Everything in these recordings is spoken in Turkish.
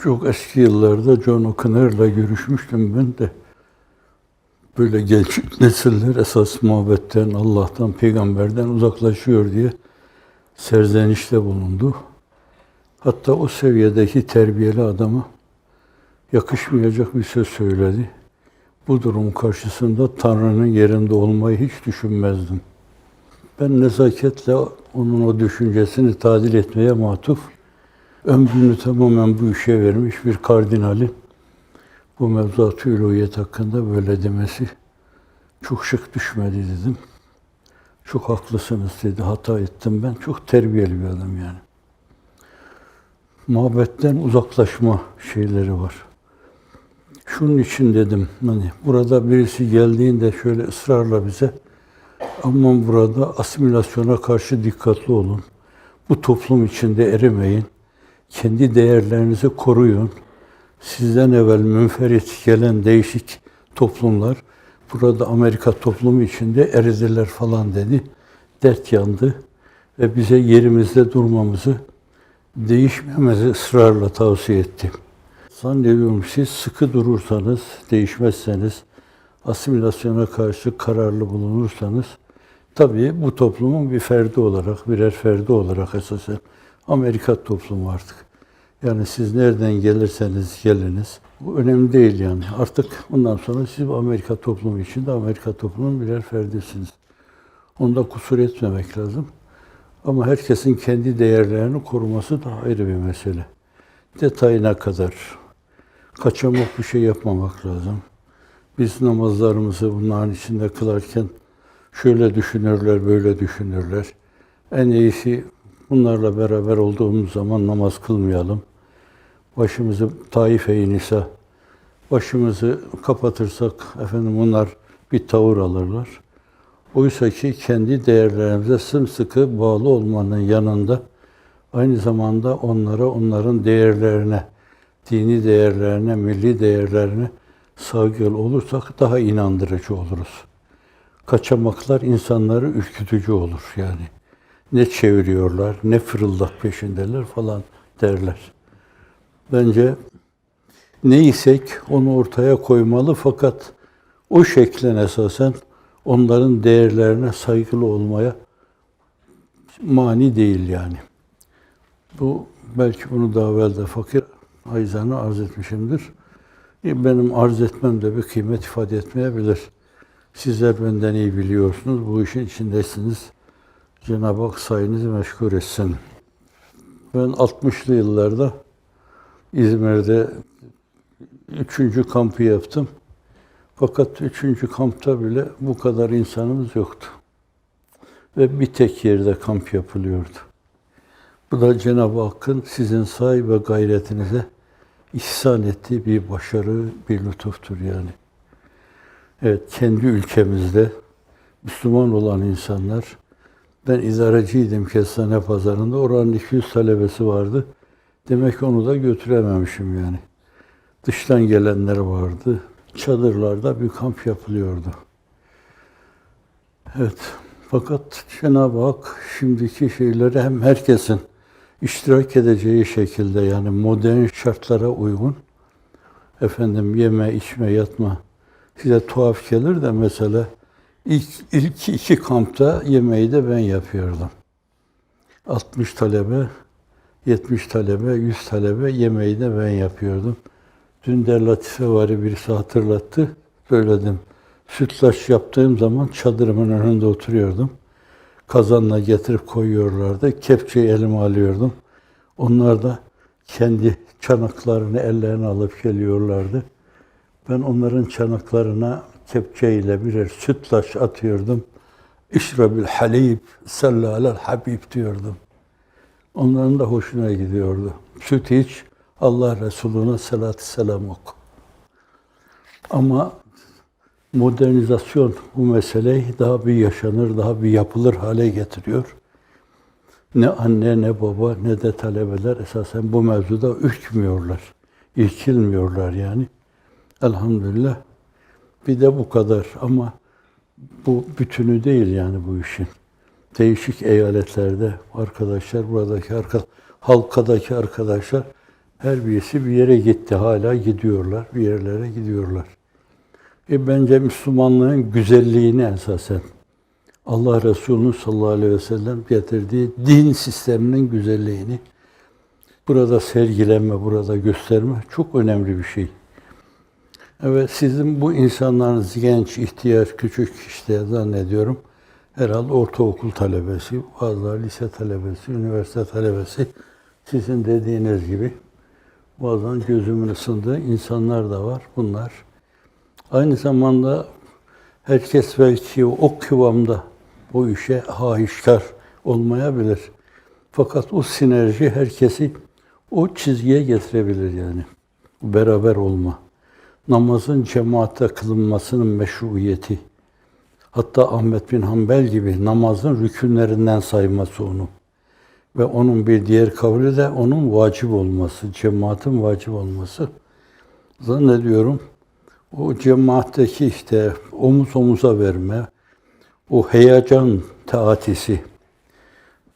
Çok eski yıllarda John O'Connor'la görüşmüştüm ben de. Böyle genç nesiller esas muhabbetten, Allah'tan, peygamberden uzaklaşıyor diye serzenişte bulundu. Hatta o seviyedeki terbiyeli adama yakışmayacak bir söz söyledi. Bu durum karşısında Tanrı'nın yerinde olmayı hiç düşünmezdim. Ben nezaketle onun o düşüncesini tadil etmeye matuf, ömrünü tamamen bu işe vermiş bir kardinali bu mevzuat-ı uluhiyet hakkında böyle demesi çok şık düşmedi dedim. Çok haklısınız dedi, hata ettim ben. Çok terbiyeli bir adam yani. Muhabbetten uzaklaşma şeyleri var. Şunun için dedim, hani burada birisi geldiğinde şöyle ısrarla bize, aman burada asimilasyona karşı dikkatli olun. Bu toplum içinde erimeyin. Kendi değerlerinizi koruyun. Sizden evvel münferit gelen değişik toplumlar burada Amerika toplumu içinde eridiler falan dedi. Dert yandı ve bize yerimizde durmamızı, değişmemizi ısrarla tavsiye etti. Zannediyorum siz sıkı durursanız, değişmezseniz, asimilasyona karşı kararlı bulunursanız, tabii bu toplumun bir ferdi olarak, birer ferdi olarak esasen Amerika toplumu artık. Yani siz nereden gelirseniz geliniz, bu önemli değil yani. Artık bundan sonra siz bu Amerika toplumu içinde Amerika toplumunun birer ferdisiniz. Onda kusur etmemek lazım. Ama herkesin kendi değerlerini koruması da ayrı bir mesele. Detayına kadar kaçamak bir şey yapmamak lazım. Biz namazlarımızı bunların içinde kılarken şöyle düşünürler, böyle düşünürler. En iyisi bunlarla beraber olduğumuz zaman namaz kılmayalım. Başımızı Taif-i Nisa, başımızı kapatırsak efendim bunlar bir tavır alırlar. Oysa ki kendi değerlerimize sımsıkı bağlı olmanın yanında aynı zamanda onlara, onların değerlerine, dini değerlerine, milli değerlerine saygılı olursak daha inandırıcı oluruz. Kaçamaklar insanları ürkütücü olur yani. Ne çeviriyorlar, ne fırıldak peşindeler falan derler. Bence neysek onu ortaya koymalı fakat o şeklen esasen onların değerlerine saygılı olmaya mani değil yani. Bu belki bunu daha evvel de fakir ayzana arz etmişimdir. Benim arz etmem de bir kıymet ifade etmeyebilir. Sizler benden iyi biliyorsunuz, bu işin içindesiniz. Cenab-ı Hak sayenizi meşgul etsin. Ben 60'lı yıllarda İzmir'de 3. kampı yaptım. Fakat 3. kampta bile bu kadar insanımız yoktu. Ve bir tek yerde kamp yapılıyordu. Bu da Cenab-ı Hakk'ın sizin sahi ve gayretinize ihsan ettiği bir başarı, bir lütuftur yani. Evet, kendi ülkemizde Müslüman olan insanlar, ben idareciydim Kestane Pazarı'nda, oranın 200 talebesi vardı. Demek ki onu da götürememişim yani. Dıştan gelenler vardı. Çadırlarda bir kamp yapılıyordu. Evet, fakat Cenab-ı Hak şimdiki şeyleri hem herkesin iştirak edeceği şekilde yani modern şartlara uygun efendim yeme, içme, yatma size tuhaf gelir de mesela ilk 2 kampta yemeği de ben yapıyordum. 60 talebe, 70 talebe, 100 talebe yemeği de ben yapıyordum. Dün de latife varı birisi hatırlattı. Söyledim. Sütlaç yaptığım zaman çadırımın önünde oturuyordum. Kazanla getirip koyuyorlardı. Kepçeyi elime alıyordum. Onlar da kendi çanaklarını ellerine alıp geliyorlardı. Ben onların çanaklarına kepçeyle birer sütlaç atıyordum. İşrabil halib, sallalel habib diyordum. Onların da hoşuna gidiyordu. Süt iç, Allah Resulü'ne salatü selam oku. Ama modernizasyon bu meseleyi daha bir yaşanır, daha bir yapılır hale getiriyor. Ne anne, ne baba, ne de talebeler esasen bu mevzuda ürkmüyorlar. İrkilmiyorlar yani. Elhamdülillah Bir de bu kadar ama bu bütünü değil yani bu işin. Değişik eyaletlerde arkadaşlar, buradaki halkadaki arkadaşlar her birisi bir yere gitti. Hala gidiyorlar, bir yerlere gidiyorlar. Bence Müslümanlığın güzelliğini esasen Allah Resulü'nün sallallahu aleyhi ve sellem getirdiği din sisteminin güzelliğini burada sergilenme, burada gösterme çok önemli bir şey. Evet, sizin bu insanlarınız genç, ihtiyar, küçük işte zannediyorum. Herhalde ortaokul talebesi, bazıları lise talebesi, üniversite talebesi. Sizin dediğiniz gibi bazen gözümün ısındığı insanlar da var bunlar. Aynı zamanda herkes belki o kıvamda bu işe hahişkar olmayabilir. Fakat o sinerji herkesi o çizgiye getirebilir yani. Beraber olma. Namazın cemaatle kılınmasının meşruiyeti. Hatta Ahmet bin Hanbel gibi namazın rükünlerinden sayması onu. Ve onun bir diğer kavli de onun vacip olması, cemaatin vacip olması. Zannediyorum o cemaatteki işte omuz omuza verme, o heyecan taatisi,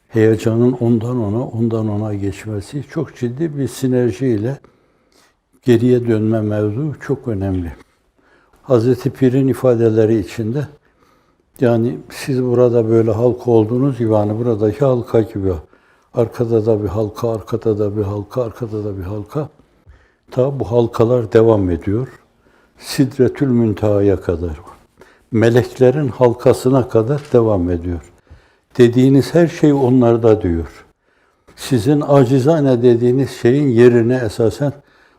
heyecanın ondan ona geçmesi çok ciddi bir sinerjiyle geriye dönme mevzu çok önemli. Hazreti Pir'in ifadeleri içinde yani siz burada böyle halka olduğunuz gibi hani buradaki halka gibi arkada da bir halka, arkada da bir halka, arkada da bir halka. Ta bu halkalar devam ediyor. Sidretül Münteha'ya kadar. Meleklerin halkasına kadar devam ediyor. Dediğiniz her şey onlarda diyor. Sizin acizane dediğiniz şeyin yerine esasen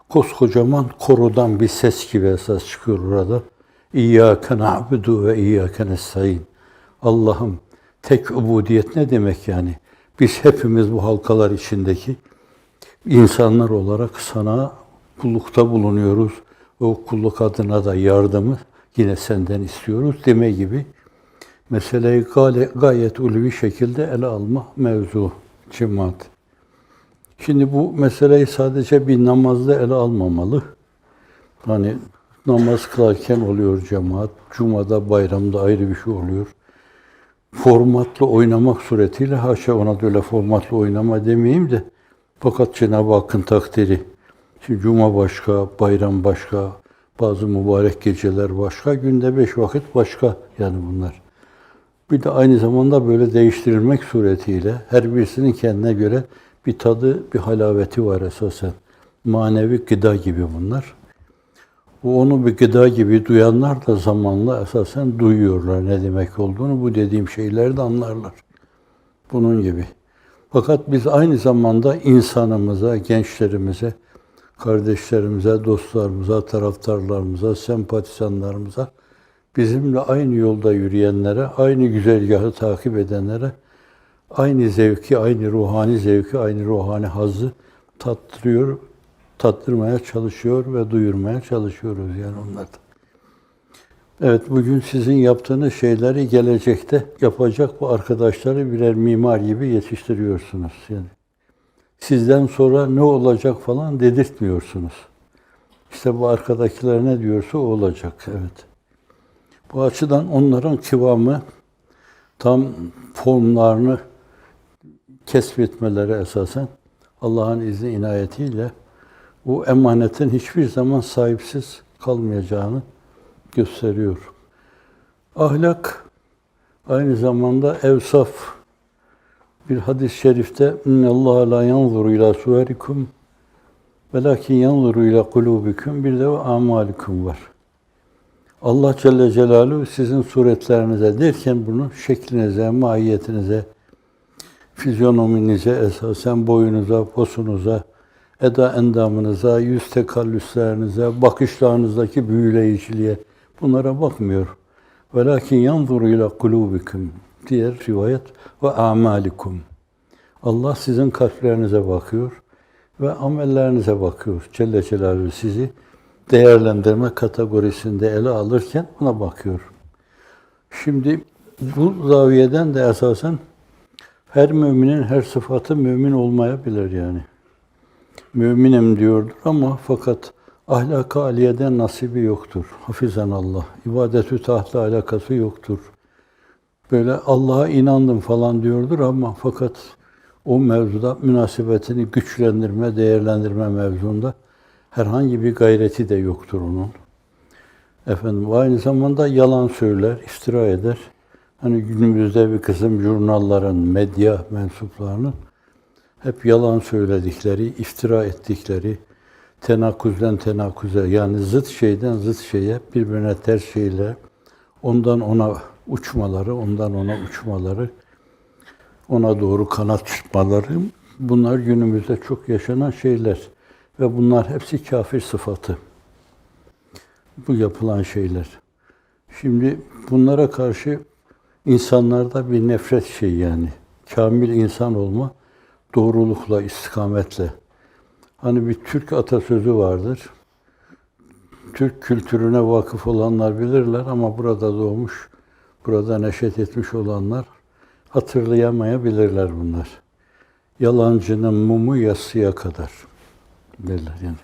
koskocaman korudan bir ses gibi esas çıkıyor burada. İyyâke na'budu ve iyyâke nestaîn. Allah'ım tek ubudiyet ne demek yani? Biz hepimiz bu halkalar içindeki insanlar olarak sana kullukta bulunuyoruz. O kulluk adına da yardımı yine senden istiyoruz deme gibi meseleyi gayet ulvi şekilde ele alma mevzu cemaat. Şimdi bu meseleyi sadece bir namazda ele almamalı. Hani namaz kılarken oluyor cemaat, cumada, bayramda ayrı bir şey oluyor. Formatlı oynamak suretiyle, haşa ona da öyle formatlı oynama demeyeyim de, fakat Cenab-ı Hakk'ın takdiri. Şimdi cuma başka, bayram başka, bazı mübarek geceler başka, günde 5 vakit başka yani bunlar. Bir de aynı zamanda böyle değiştirilmek suretiyle her birisinin kendine göre bir tadı, bir halaveti var esasen. Manevi gıda gibi bunlar. Onu bir gıda gibi duyanlar da zamanla esasen duyuyorlar ne demek olduğunu. Bu dediğim şeyleri de anlarlar. Bunun gibi. Fakat biz aynı zamanda insanımıza, gençlerimize, kardeşlerimize, dostlarımıza, taraftarlarımıza, sempatizanlarımıza, bizimle aynı yolda yürüyenlere, aynı güzergahı takip edenlere aynı zevki, aynı ruhani zevki, aynı ruhani hazzı tattırmaya çalışıyor ve duyurmaya çalışıyoruz yani onlardan. Evet, bugün sizin yaptığınız şeyleri gelecekte yapacak bu arkadaşları birer mimar gibi yetiştiriyorsunuz. Yani sizden sonra ne olacak falan dedirtmiyorsunuz. İşte bu arkadakiler ne diyorsa o olacak. Evet. Bu açıdan onların kıvamı, tam formlarını kesbetmeleri esasen Allah'ın izni inayetiyle bu emanetin hiçbir zaman sahipsiz kalmayacağını gösteriyor. Ahlak aynı zamanda evsaf. Bir hadis-i şerifte inna Allah la yanzuru ila suverikum velakin yanzuru ila kulubikum bir de amalikum var. Allah Celle Celaluhu sizin suretlerinize derken bunu şeklinize, mahiyetinize, fizyonominize, esasen boyunuza, posunuza, eda endamınıza, yüz tekallüslerinize, bakışlarınızdaki büyüleyiciliğe bunlara bakmıyor. Velakin yanzuru ila kulubikum diğer rivayet ve amalikum. Allah sizin kalplerinize bakıyor ve amellerinize bakıyor. Celle Celaluhu sizi değerlendirme kategorisinde ele alırken buna bakıyor. Şimdi bu zaviyeden de esasen her müminin her sıfatı mümin olmayabilir yani. Müminim diyordur ama fakat Ahlak-ı aliyeden nasibi yoktur. Hafizanallah. İbadetü tahtla alakası yoktur. Böyle Allah'a inandım falan diyordur ama fakat o mevzuda münasebetini güçlendirme, değerlendirme mevzunda herhangi bir gayreti de yoktur onun. Efendim aynı zamanda yalan söyler, iftira eder. Hani günümüzde bir kısım jurnalların, medya mensuplarının hep yalan söyledikleri, iftira ettikleri, tenakuzdan tenakuze yani zıt şeyden zıt şeye, birbirine ters şeyler, ondan ona uçmaları, ondan ona uçmaları, ona doğru kanat çırpmaları, bunlar günümüzde çok yaşanan şeyler. Ve bunlar hepsi kafir sıfatı. Bu yapılan şeyler. Şimdi bunlara karşı insanlarda bir nefret şey yani. Kamil insan olma, doğrulukla, istikametle. Hani bir Türk atasözü vardır. Türk kültürüne vakıf olanlar bilirler ama burada doğmuş, burada neşet etmiş olanlar hatırlayamayabilirler bunlar. Yalancının mumu yatsıya kadar derler yani.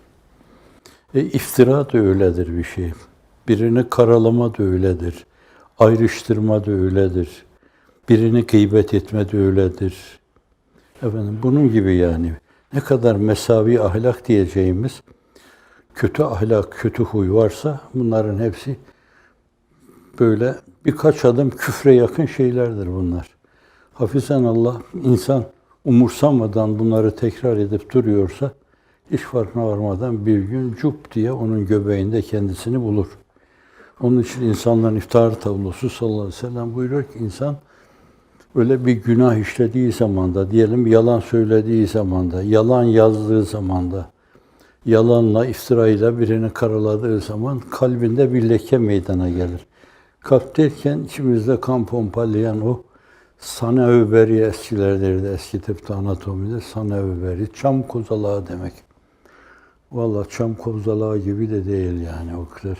İftira da öyledir bir şey. Birini karalama da öyledir. Ayrıştırma da öyledir. Birini gıybet etme de öyledir. Efendim bunun gibi yani. Ne kadar mesavi ahlak diyeceğimiz kötü ahlak, kötü huy varsa bunların hepsi böyle birkaç adım küfre yakın şeylerdir bunlar. Hafizanallah insan umursamadan bunları tekrar edip duruyorsa hiç farkına varmadan bir gün cup diye onun göbeğinde kendisini bulur. Onun için insanların iftar tablosu sallallahu aleyhi ve sellem buyuruyor ki insan öyle bir günah işlediği zamanda, diyelim yalan söylediği zamanda, yalan yazdığı zamanda, yalanla, iftirayla birini karaladığı zaman kalbinde bir leke meydana gelir. Kalp derken içimizde kan pompalayan o sanevberi eskiler derdi, eski tıpta anatomide sanevberi, çam kozalağı demek. Vallahi çam kozalağı gibi de değil yani o kadar.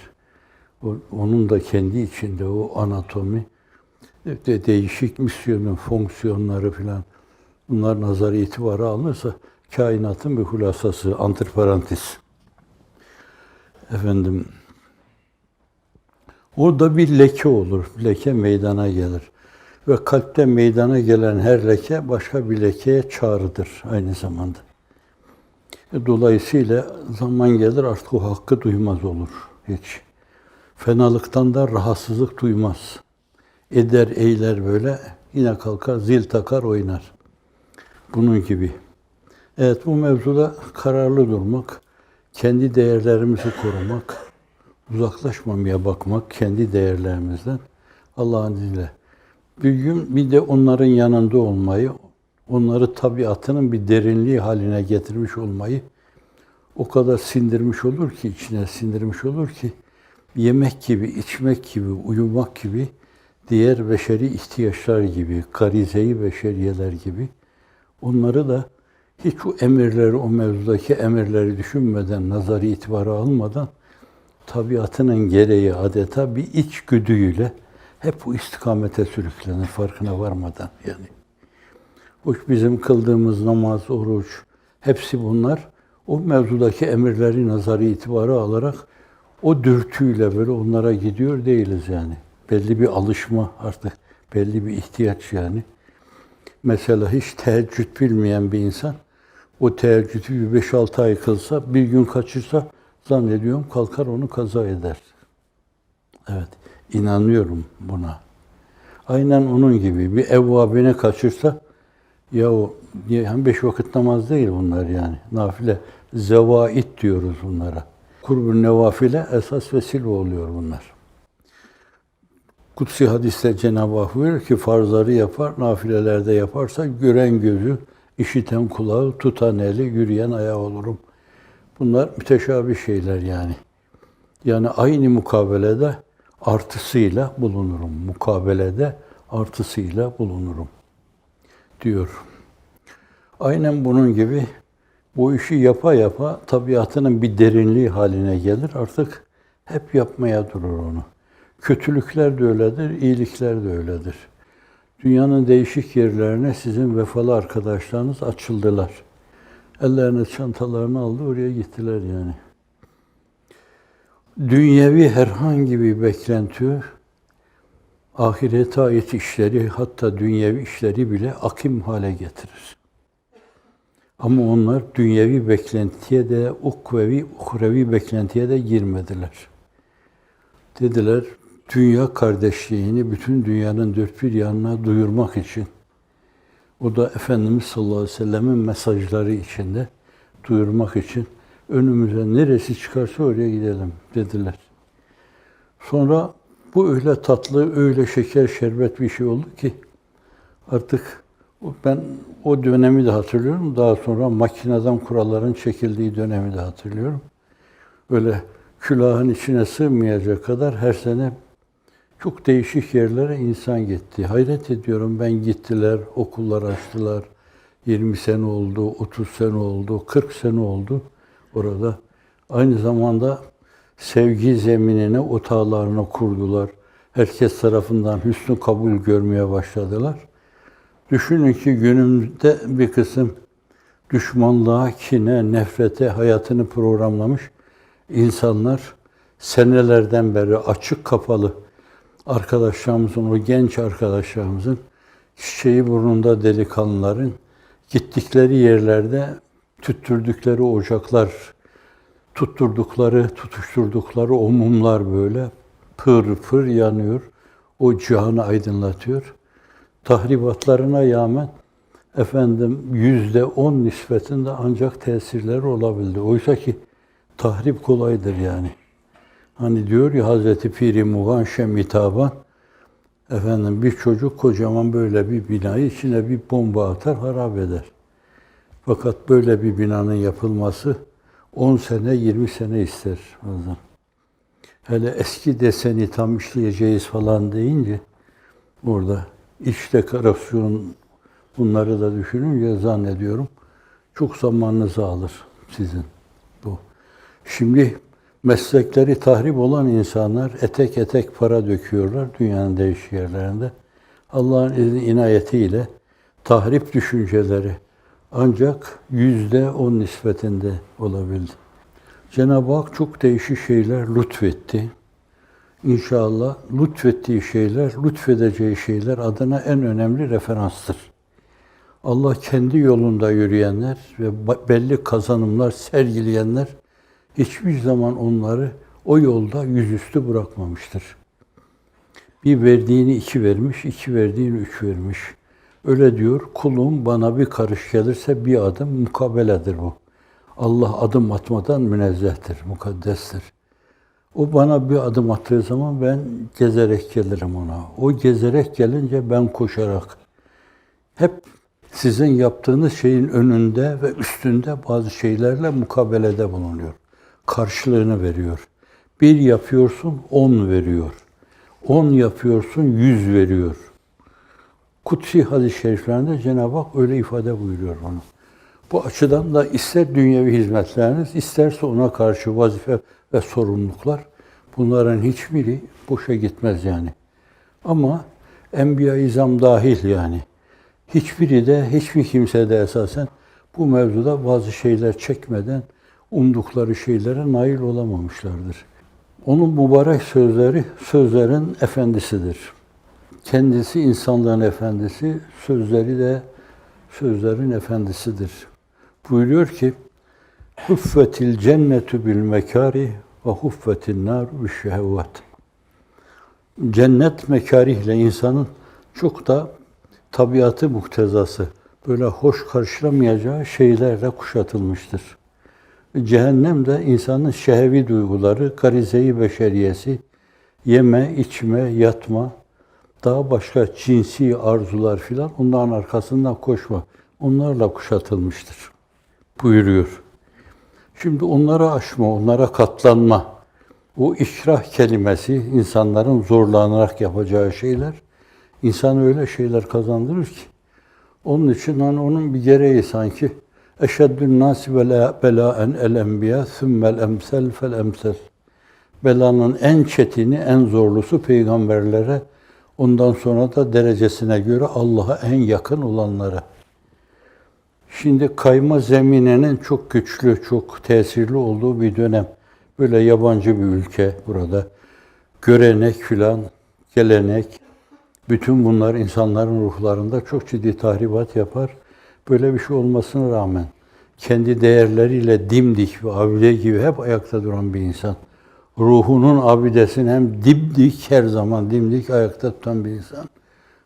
Onun da kendi içinde o anatomi, de değişik misyonun fonksiyonları filan bunlar nazarı itibara alınırsa kainatın bir hulasası, antiparantez. Efendim, orada bir leke olur, leke meydana gelir. Ve kalpte meydana gelen her leke başka bir lekeye çağrıdır aynı zamanda. Dolayısıyla zaman gelir artık o hakkı duymaz olur hiç. Fenalıktan da rahatsızlık duymaz. Eder, eyler böyle, yine kalkar, zil takar, oynar. Bunun gibi. Evet, bu mevzuda kararlı durmak, kendi değerlerimizi korumak, uzaklaşmamaya bakmak, kendi değerlerimizden Allah'ın izniyle. Bir gün bir de onların yanında olmayı, onları tabiatının bir derinliği haline getirmiş olmayı o kadar sindirmiş olur ki, içine sindirmiş olur ki, yemek gibi, içmek gibi, uyumak gibi, diğer beşeri ihtiyaçlar gibi, garize-i beşeriyeler gibi, onları da hiç o emirleri, o mevzudaki emirleri düşünmeden, nazarı itibara almadan, tabiatının gereği adeta bir içgüdüyle hep bu istikamete sürüklenir, farkına varmadan yani. Hoş bizim kıldığımız namaz, oruç, hepsi bunlar o mevzudaki emirleri nazarı itibara alarak o dürtüyle böyle onlara gidiyor değiliz yani. Belli bir alışma artık, belli bir ihtiyaç yani. Mesela hiç teheccüd bilmeyen bir insan, o teheccüdü 5-6 ay kılsa, bir gün kaçırsa zannediyorum kalkar onu kaza eder. Evet, inanıyorum buna. Aynen onun gibi bir evvabine kaçırsa, ya o hem 5 vakit namaz değil bunlar yani. Nafile, zevait diyoruz bunlara. Kurb-ı nevafile esas vesile oluyor bunlar. Kutsi hadiste Cenab-ı Hak buyuruyor ki farzları yapar, nafilelerde yaparsa gören gözü, işiten kulağı, tutan eli, yürüyen ayağı olurum. Bunlar müteşabih şeyler yani. Yani aynı mukabelede artısıyla bulunurum. Mukabelede artısıyla bulunurum diyor. Aynen bunun gibi bu işi yapa yapa tabiatının bir derinliği haline gelir. Artık hep yapmaya durur onu. Kötülükler de öyledir, iyilikler de öyledir. Dünyanın değişik yerlerine sizin vefalı arkadaşlarınız açıldılar. Ellerine çantalarını aldı, oraya gittiler yani. dünyevi herhangi bir beklenti, ahirete ait işleri, hatta dünyevi işleri bile akim hale getirir. Ama onlar dünyevi beklentiye de, uhrevi beklentiye de girmediler. Dediler, dünya kardeşliğini bütün dünyanın dört bir yanına duyurmak için, o da Efendimiz sallallahu aleyhi ve sellemin mesajları içinde duyurmak için önümüze neresi çıkarsa oraya gidelim dediler. Sonra bu öyle tatlı, öyle şeker, şerbet bir şey oldu ki artık ben o dönemi de hatırlıyorum. Daha sonra makineden kuralların çekildiği dönemi de hatırlıyorum. Öyle külahın içine sığmayacak kadar her sene çok değişik yerlere insan gitti. Hayret ediyorum, ben gittiler, okullar açtılar. 20 sene oldu, 30 sene oldu, 40 sene oldu orada. Aynı zamanda sevgi zeminine, otağlarını kurdular. Herkes tarafından hüsnü kabul görmeye başladılar. Düşünün ki günümüzde bir kısım düşmanlığa, kine, nefrete hayatını programlamış insanlar senelerden beri açık kapalı arkadaşlarımızın, o genç arkadaşlarımızın, çiçeği burnunda delikanlıların gittikleri yerlerde tüttürdükleri ocaklar, tutuşturdukları o mumlar böyle pır pır yanıyor. O cihanı aydınlatıyor. Tahribatlarına rağmen %10 nispetinde ancak tesirleri olabildi. Oysa ki tahrip kolaydır yani. Hani diyor ya Hazreti Piri Muğan Şemitaban, bir çocuk kocaman böyle bir binayı içine bir bomba atar, harap eder. Fakat böyle bir binanın yapılması 10 sene, 20 sene ister bazen. Hele eski deseni tam işleyeceğiz falan deyince orada iç dekorasyon, bunları da düşününce zannediyorum çok zamanınızı alır sizin bu. Şimdi meslekleri tahrip olan insanlar etek etek para döküyorlar dünyanın değişik yerlerinde. Allah'ın izni inayetiyle tahrip düşünceleri ancak %10 nispetinde olabildi. Cenab-ı Hak çok değişik şeyler lütfetti. İnşallah lütfettiği şeyler, lütfedeceği şeyler adına en önemli referanstır. Allah kendi yolunda yürüyenler ve belli kazanımlar sergileyenler hiçbir zaman onları o yolda yüzüstü bırakmamıştır. Bir verdiğini iki vermiş, iki verdiğini üç vermiş. Öyle diyor, kulum bana bir karış gelirse bir adım mukabeledir bu. Allah adım atmadan münezzehtir, mukaddestir. O bana bir adım attığı zaman ben gezerek gelirim ona. O gezerek gelince ben koşarak. Hep sizin yaptığınız şeyin önünde ve üstünde bazı şeylerle mukabelede bulunuyor. Karşılığını veriyor. 1 yapıyorsun, 10 veriyor. 10 yapıyorsun, 100 veriyor. Kutsi hadis-i şeriflerinde Cenab-ı Hak öyle ifade buyuruyor onu. Bu açıdan da ister dünyevi hizmetleriniz, isterse ona karşı vazife ve sorumluluklar, bunların hiçbiri boşa gitmez yani. Ama Enbiya-i İzam dahil yani. Hiçbiri de, hiçbir kimse de esasen bu mevzuda bazı şeyler çekmeden umdukları şeylere nail olamamışlardır. Onun mübarek sözleri, sözlerin efendisidir. Kendisi insanların efendisi, sözleri de sözlerin efendisidir. Buyuruyor ki, huffetil cennetu bil mekari ve huffetin nar bil şehvat. Cennet mekarihle insanın çok da tabiatı muktezası, böyle hoş karşılamayacağı şeylerle kuşatılmıştır. Cehennem de insanın şehvi duyguları, garize-i beşeriyesi, yeme, içme, yatma, daha başka cinsi arzular filan, onların arkasından koşma, onlarla kuşatılmıştır buyuruyor. Şimdi onlara aşma, onlara katlanma, o ikrah kelimesi, insanların zorlanarak yapacağı şeyler, insan öyle şeyler kazandırır ki, onun için onun bir gereği sanki, eşeddün nâsi belâen el enbiya, sümmel emsel fel emsel. Belanın en çetini, en zorlusu peygamberlere, ondan sonra da derecesine göre Allah'a en yakın olanlara. Şimdi kayma zemininin çok güçlü, çok tesirli olduğu bir dönem. Böyle yabancı bir ülke burada. Görenek filan, gelenek, bütün bunlar insanların ruhlarında çok ciddi tahribat yapar. Böyle bir şey olmasına rağmen kendi değerleriyle dimdik ve abide gibi hep ayakta duran bir insan. Ruhunun abidesini hem dimdik, her zaman dimdik ayakta tutan bir insan.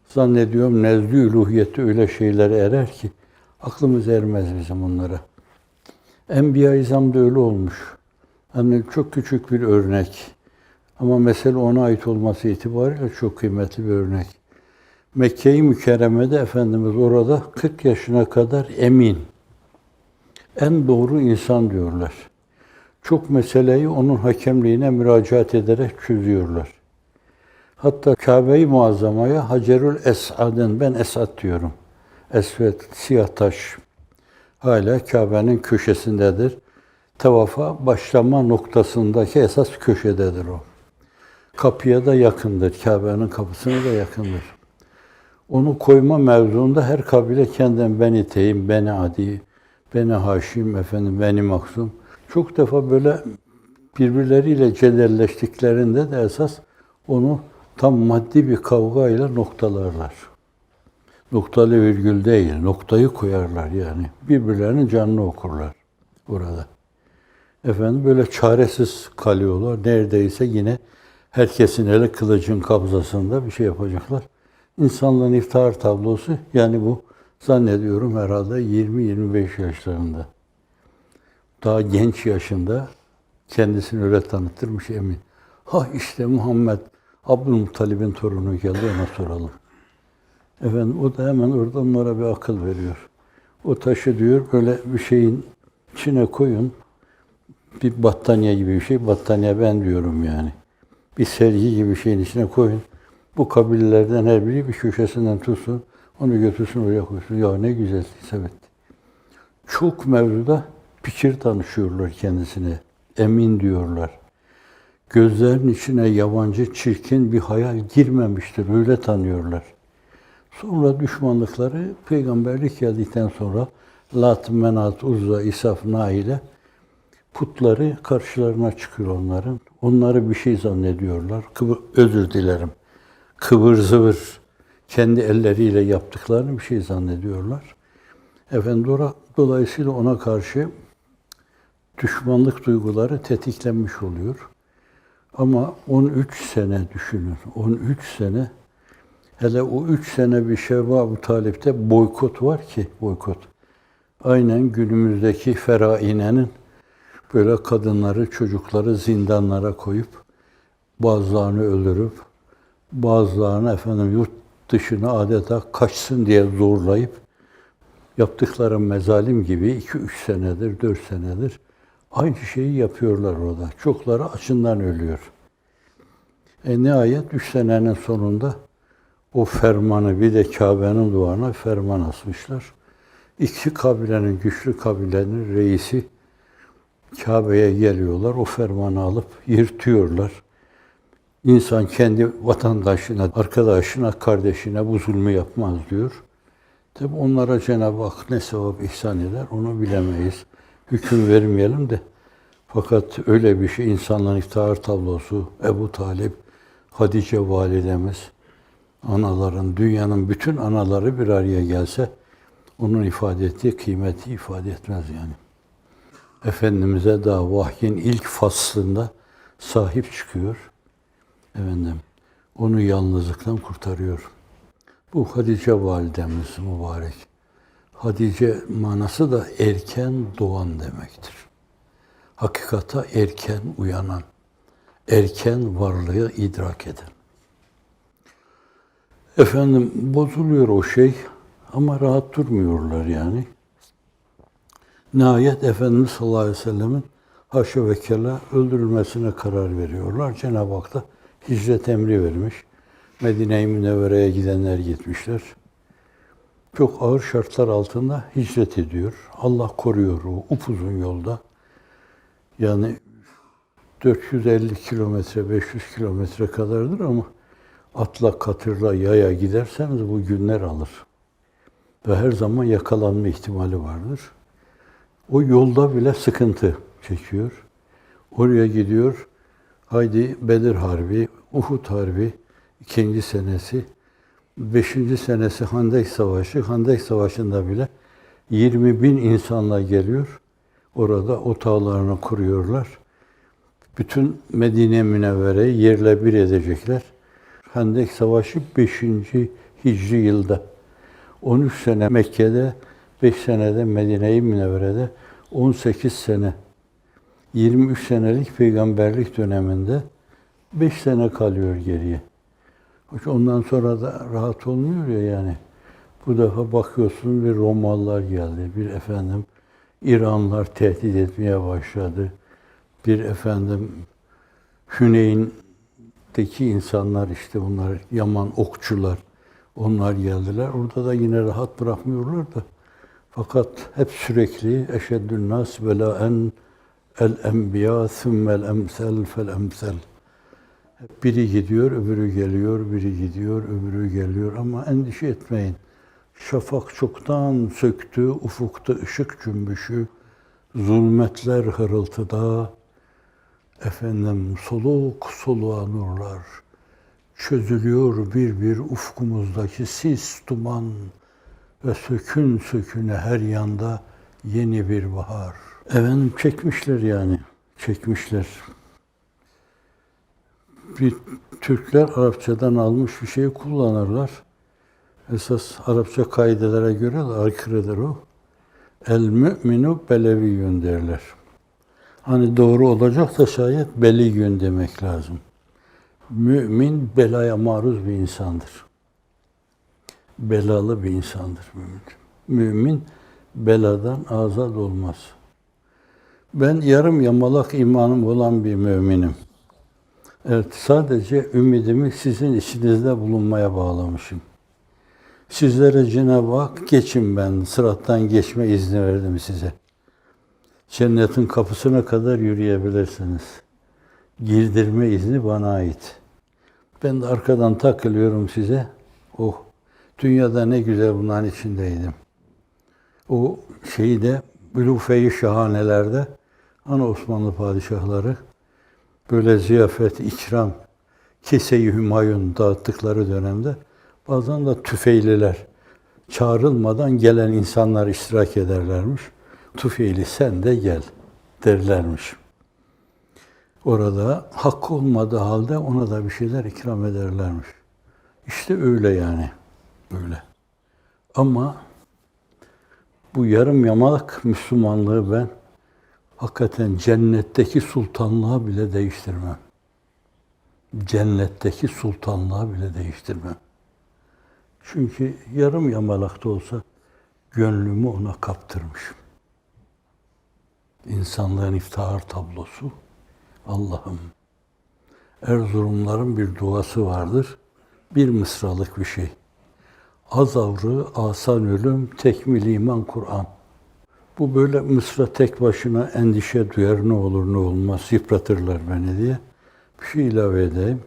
Zannediyorum nezdü üluhiyette öyle şeylere erer ki aklımız ermez bizim onlara. Enbiya-i İzam da öyle olmuş. Hani çok küçük bir örnek. Ama mesele ona ait olması itibariyle çok kıymetli bir örnek. Mekke-i Mükerreme'de Efendimiz orada 40 yaşına kadar emin, en doğru insan diyorlar. Çok meseleyi onun hakemliğine müracaat ederek çözüyorlar. Hatta Kabe-i Muazzama'ya Hacerül Esad'ın, ben Esad diyorum. Esved, siyah taş. Hala Kabe'nin köşesindedir. Tavafa başlama noktasındaki esas köşededir o. Kapıya da yakındır, Kabe'nin kapısına da yakındır. Onu koyma mevzuunda her kabile kendinden Beni Teym, Beni Adi, Beni Haşim, Beni Maksum. Çok defa böyle birbirleriyle cedelleştiklerinde de esas onu tam maddi bir kavgayla noktalarlar. Noktalı virgül değil, noktayı koyarlar yani. Birbirlerinin canını okurlar burada. Böyle çaresiz kalıyorlar. Neredeyse yine herkesin eli kılıcın kabzasında bir şey yapacaklar. İnsanlığın iftihar tablosu, yani bu zannediyorum herhalde 20-25 yaşlarında. Daha genç yaşında kendisini öyle tanıtırmış emin. Ha işte Muhammed, Abdülmuttalib'in torunu geldi, ona soralım. O da hemen orada onlara bir akıl veriyor. O taşı diyor böyle bir şeyin içine koyun. Bir battaniye gibi bir şey. Battaniye ben diyorum yani. Bir sergi gibi bir şeyin içine koyun. Bu kabilelerden her biri bir köşesinden tutsun. Onu götürsün oraya koysun. Ya ne güzel isabet. Çok mevzuda fikir danışıyorlar kendisine. Emin diyorlar. Gözlerinin içine yabancı, çirkin bir hayal girmemiştir. Öyle tanıyorlar. Sonra düşmanlıkları peygamberlik geldikten sonra Lat, Menat, Uzza, İsaf, Nail'e putları karşılarına çıkıyor onların. Onları bir şey zannediyorlar. Özür dilerim. Kıvır zıvır kendi elleriyle yaptıklarını bir şey zannediyorlar. Dolayısıyla ona karşı düşmanlık duyguları tetiklenmiş oluyor. Ama 13 sene düşünün. 13 sene. Hele o 3 sene bir şey var Ebu Talip'te boykot var ki, boykot. Aynen günümüzdeki ferainenin böyle kadınları, çocukları zindanlara koyup, bazılarını öldürüp, bazılarını yurt dışına adeta kaçsın diye zorlayıp, yaptıkları mezalim gibi 2-3 senedir, 4 senedir aynı şeyi yapıyorlar orada. Çokları açından ölüyor. Nihayet 3 senenin sonunda o fermanı, bir de Kabe'nin duvarına ferman asmışlar. İki kabilenin, güçlü kabilenin reisi Kabe'ye geliyorlar, o fermanı alıp yırtıyorlar. İnsan kendi vatandaşına, arkadaşına, kardeşine bu zulmü yapmaz diyor. Tabi onlara Cenab-ı Hak ne sevap ihsan eder onu bilemeyiz. Hüküm vermeyelim de. Fakat öyle bir şey, insanların iftihar tablosu, Ebu Talip, Hatice validemiz, anaların, dünyanın bütün anaları bir araya gelse onun ifade ettiği kıymeti ifade etmez yani. Efendimiz'e daha vahyin ilk faslında sahip çıkıyor. Onu yalnızlıktan kurtarıyor. Bu Hatice validemiz mübarek. Hatice manası da erken doğan demektir. Hakikata erken uyanan, erken varlığı idrak eden. Bozuluyor o şey ama rahat durmuyorlar yani. Nihayet Efendimiz sallallahu aleyhi ve sellemin haşa ve kella öldürülmesine karar veriyorlar. Cenab-ı Hak da hicret emri vermiş. Medine-i Münevvere'ye gidenler gitmişler. Çok ağır şartlar altında hicret ediyor. Allah koruyor o upuzun yolda. Yani 450 kilometre, 500 kilometre kadardır ama atla, katırla, yaya giderseniz bu günler alır. Ve her zaman yakalanma ihtimali vardır. O yolda bile sıkıntı çekiyor. Oraya gidiyor. Haydi Bedir Harbi, Uhud Harbi, 2. senesi, 5. senesi Hendek Savaşı. Hendek Savaşı'nda bile 20 bin insanla geliyor. Orada otağlarını kuruyorlar. Bütün Medine Münevvere'yi yerle bir edecekler. Hendek Savaşı 5. Hicri yılda. 13 sene Mekke'de, 5 senede Medine-i Münevvere'de, 18 sene. 23 senelik peygamberlik döneminde 5 sene kalıyor geriye. Ondan sonra da rahat olmuyor ya yani. Bu defa bakıyorsun bir Romalılar geldi, bir efendim İranlılar tehdit etmeye başladı. Bir efendim Hüneyn'deki insanlar işte bunlar Yaman okçular, onlar geldiler. Orada da yine rahat bırakmıyorlar da. Fakat hep sürekli eşeddün nas belaen el enbiya thummel emsel fel emsel. Biri gidiyor, öbürü geliyor, biri gidiyor, öbürü geliyor. Ama endişe etmeyin. Şafak çoktan söktü, ufukta ışık cümbüşü, zulmetler hırıltıda, efendim soluk soluğa nurlar, çözülüyor bir bir ufkumuzdaki sis, duman ve sökün söküne her yanda yeni bir bahar. Efendim çekmişler yani, çekmişler. Bir Türkler Arapçadan almış bir şeyi kullanırlar. Esas Arapça kaidelere göre de aykırıdır o. El müminu beleviyyün derler. Hani doğru olacak da şayet beliyyün demek lazım. Mümin belaya maruz bir insandır. Belalı bir insandır mümin. Mümin beladan azad olmaz. Ben yarım yamalak imanım olan bir müminim. Evet, sadece ümidimi sizin içinizde bulunmaya bağlamışım. Sizlere Cenab-ı Hak geçin ben, sırattan geçme izni verdim size. Cennetin kapısına kadar yürüyebilirsiniz. Girdirme izni bana ait. Ben de arkadan takılıyorum size. Oh, dünyada ne güzel bunların içindeydim. O şeyi de Ülufe-i Şahanelerde, hani Osmanlı padişahları böyle ziyafet, ikram, kese-i hümayun dağıttıkları dönemde bazen de tüfeğliler çağrılmadan gelen insanlar iştirak ederlermiş. Tüfeğli sen de gel derlermiş. Orada hakkı olmadığı halde ona da bir şeyler ikram ederlermiş. İşte öyle yani, öyle. Ama bu yarım yamalak Müslümanlığı ben hakikaten cennetteki sultanlığa bile değiştirmem. Cennetteki sultanlığa bile değiştirmem. Çünkü yarım yamalak da olsa gönlümü ona kaptırmışım. İnsanlığın iftihar tablosu, Allah'ım. Erzurumların bir duası vardır. Bir mısralık bir şey. Az avrı, asan ölüm, tekmil iman Kur'an. Bu böyle mısra tek başına endişe duyar, ne olur ne olmaz, yıpratırlar beni diye. Bir şey ilave edeyim.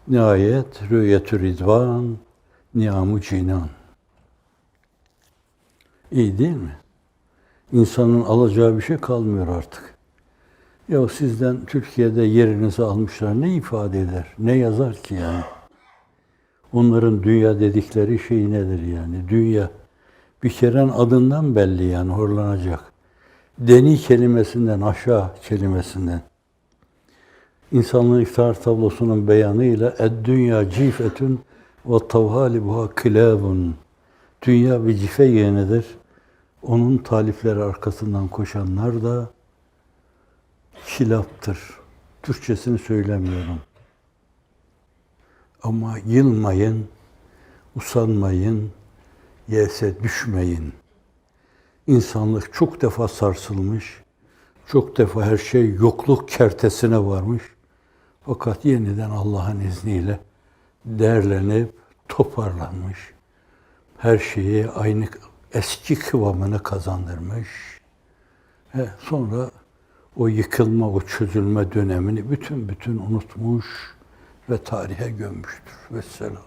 Nihayet rüyetü ridvan, ni'am-ı cinan. İyi değil mi? İnsanın alacağı bir şey kalmıyor artık. Ya sizden Türkiye'de yerinizi almışlar, ne ifade eder, ne yazar ki yani? Onların dünya dedikleri şey nedir yani? Dünya. Bir kere adından belli yani, horlanacak. Deni kelimesinden, aşağı kelimesinden. İnsanlığın iftihar tablosunun beyanıyla ed-dünya cifetün ve tavhalibuha kilabun. Dünya bir cife yeğenidir. Onun talipleri arkasından koşanlar da kilaptır. Türkçesini söylemiyorum. Ama yılmayın, usanmayın, yese düşmeyin. İnsanlık çok defa sarsılmış, çok defa her şey yokluk kertesine varmış. Fakat yeniden Allah'ın izniyle derlenip toparlanmış. Her şeyi aynı eski kıvamını kazandırmış. Sonra o yıkılma, o çözülme dönemini bütün unutmuş ve tarihe gömmüştür. Vesselam.